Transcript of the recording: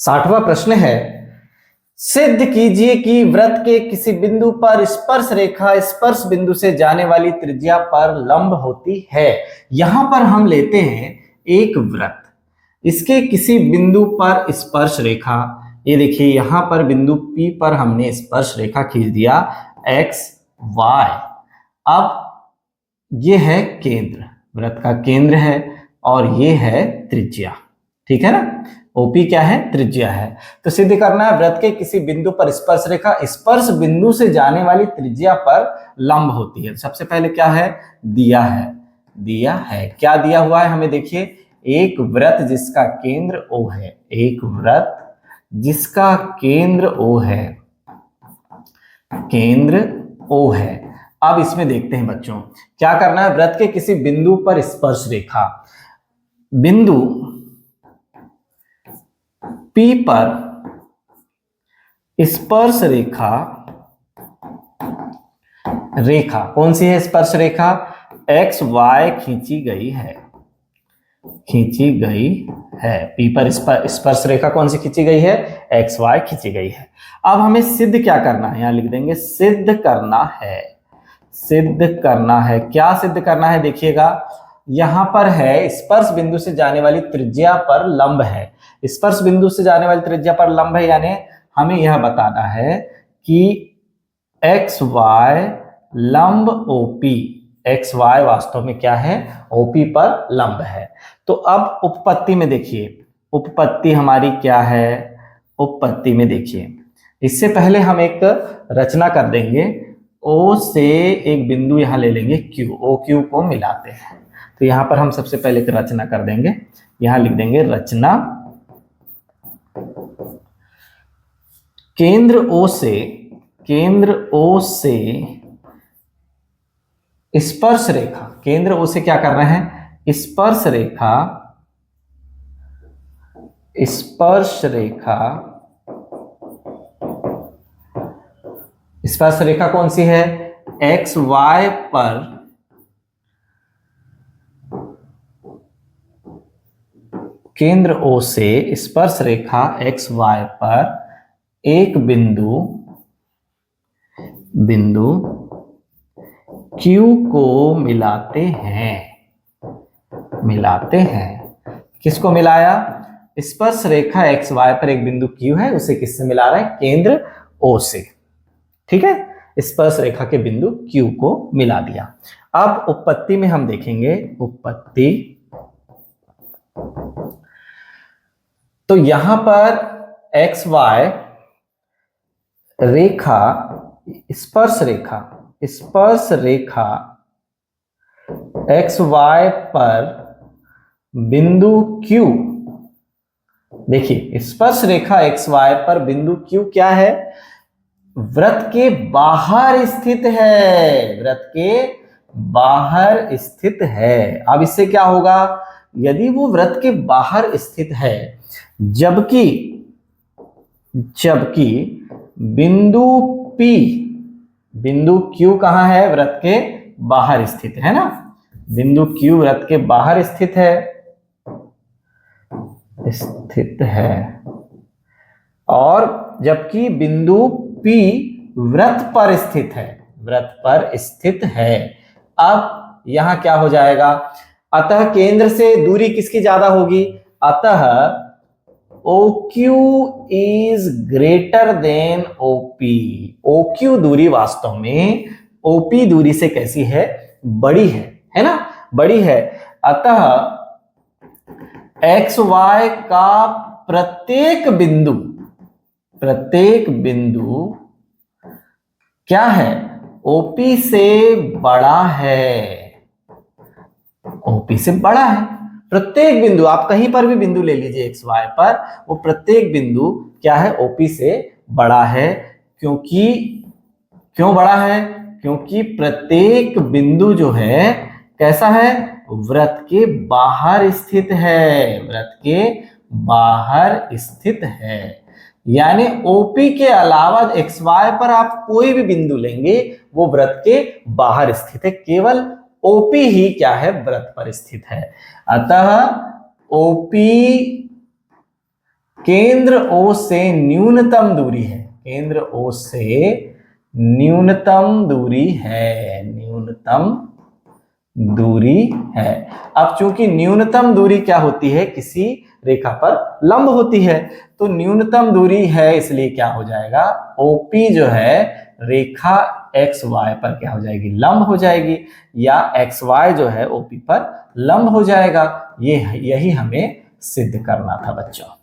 60वां प्रश्न है, सिद्ध कीजिए कि वृत्त के किसी बिंदु पर स्पर्श रेखा स्पर्श बिंदु से जाने वाली त्रिज्या पर लंब होती है। यहां पर हम लेते हैं एक वृत्त, इसके किसी बिंदु पर स्पर्श रेखा, ये देखिए यहां पर बिंदु P पर हमने स्पर्श रेखा खींच दिया x y। अब ये है केंद्र, वृत्त का केंद्र है और ये है त्रिज्या, ठीक है ना। OP क्या है? त्रिज्या है। तो सिद्ध करना है वृत्त के किसी बिंदु पर स्पर्श रेखा स्पर्श बिंदु से जाने वाली त्रिज्या पर लंब होती है। सबसे पहले क्या है? दिया है क्या दिया हुआ है हमें? देखिए एक वृत्त जिसका केंद्र O है, एक वृत्त जिसका केंद्र O है, केंद्र O है। अब इसमें देखते हैं बच्चों क्या करना है। वृत्त के किसी बिंदु पर स्पर्श रेखा, बिंदु P पर स्पर्श रेखा, रेखा कौन सी है? स्पर्श रेखा एक्स वाई खींची गई है, खींची गई है। P पर स्पर्श रेखा कौन सी खींची गई है? एक्स वाई खींची गई है। अब हमें सिद्ध क्या करना है? यहां लिख देंगे सिद्ध करना है, सिद्ध करना है। क्या सिद्ध करना है? देखिएगा यहां पर है स्पर्श बिंदु से जाने वाली त्रिज्या पर लंब है, स्पर्श बिंदु से जाने वाली त्रिज्या पर लंब है, यानी हमें यह बताना है कि एक्स वाई लंब OP, एक्स वाई वास्तव में क्या है? OP पर लंब है। तो अब उपपत्ति में देखिए, उपपत्ति हमारी क्या है? उपपत्ति में देखिए, इससे पहले हम एक रचना कर देंगे। O से एक बिंदु यहां ले लेंगे Q, OQ को मिलाते हैं। तो यहां पर हम सबसे पहले एक रचना कर देंगे, यहां लिख देंगे रचना। केंद्र O से, केंद्र O से स्पर्श रेखा, केंद्र O से क्या कर रहे हैं? स्पर्श रेखा, स्पर्श रेखा, स्पर्श रेखा कौन सी है? एक्स वाई पर केंद्र O से स्पर्श रेखा एक्स वाई पर एक बिंदु Q को मिलाते हैं, मिलाते हैं। किसको मिलाया? स्पर्श रेखा एक्स वाई पर एक बिंदु Q है, उसे किससे मिला रहे हैं? केंद्र O से, ठीक है। स्पर्श रेखा के बिंदु Q को मिला दिया। अब उपपत्ति में हम देखेंगे, उपपत्ति तो यहां पर एक्स वाई रेखा, स्पर्श रेखा, स्पर्श रेखा एक्स वाई पर बिंदु Q, देखिए स्पर्श रेखा एक्स वाई पर बिंदु Q क्या है? वृत्त के बाहर स्थित है, वृत्त के बाहर स्थित है। अब इससे क्या होगा? यदि वो वृत्त के बाहर स्थित है, जबकि बिंदु P, बिंदु Q कहां है? वृत्त के बाहर स्थित है ना, बिंदु Q वृत्त के बाहर स्थित है, स्थित है, और जबकि बिंदु P वृत्त पर स्थित है, वृत्त पर स्थित है। अब यहां क्या हो जाएगा? अतः केंद्र से दूरी किसकी ज्यादा होगी? अतः OQ is greater than OP, OQ दूरी वास्तव में OP दूरी से कैसी है? बड़ी है ना, बड़ी है। अतः XY का प्रत्येक बिंदु क्या है? OP से बड़ा है, OP से बड़ा है। प्रत्येक बिंदु, आप कहीं पर भी बिंदु ले लीजिए एक्स वाई पर, वो प्रत्येक बिंदु क्या है? OP से बड़ा है। क्योंकि क्यों बड़ा है? क्योंकि प्रत्येक बिंदु जो है कैसा है? वृत्त के बाहर स्थित है, वृत्त के बाहर स्थित है। यानी OP के अलावा एक्स वाई पर आप कोई भी बिंदु लेंगे वो वृत्त के बाहर स्थित है, केवल OP ही क्या है? वृत्त पर स्थित है। अतः OP केंद्र O से न्यूनतम दूरी है, केंद्र O से न्यूनतम दूरी है, न्यूनतम दूरी है। अब चूंकि न्यूनतम दूरी क्या होती है, किसी रेखा पर लंब होती है, तो न्यूनतम दूरी है इसलिए क्या हो जाएगा, OP जो है रेखा XY पर क्या हो जाएगी, लंब हो जाएगी, या XY जो है OP पर लंब हो जाएगा। यही हमें सिद्ध करना था बच्चों।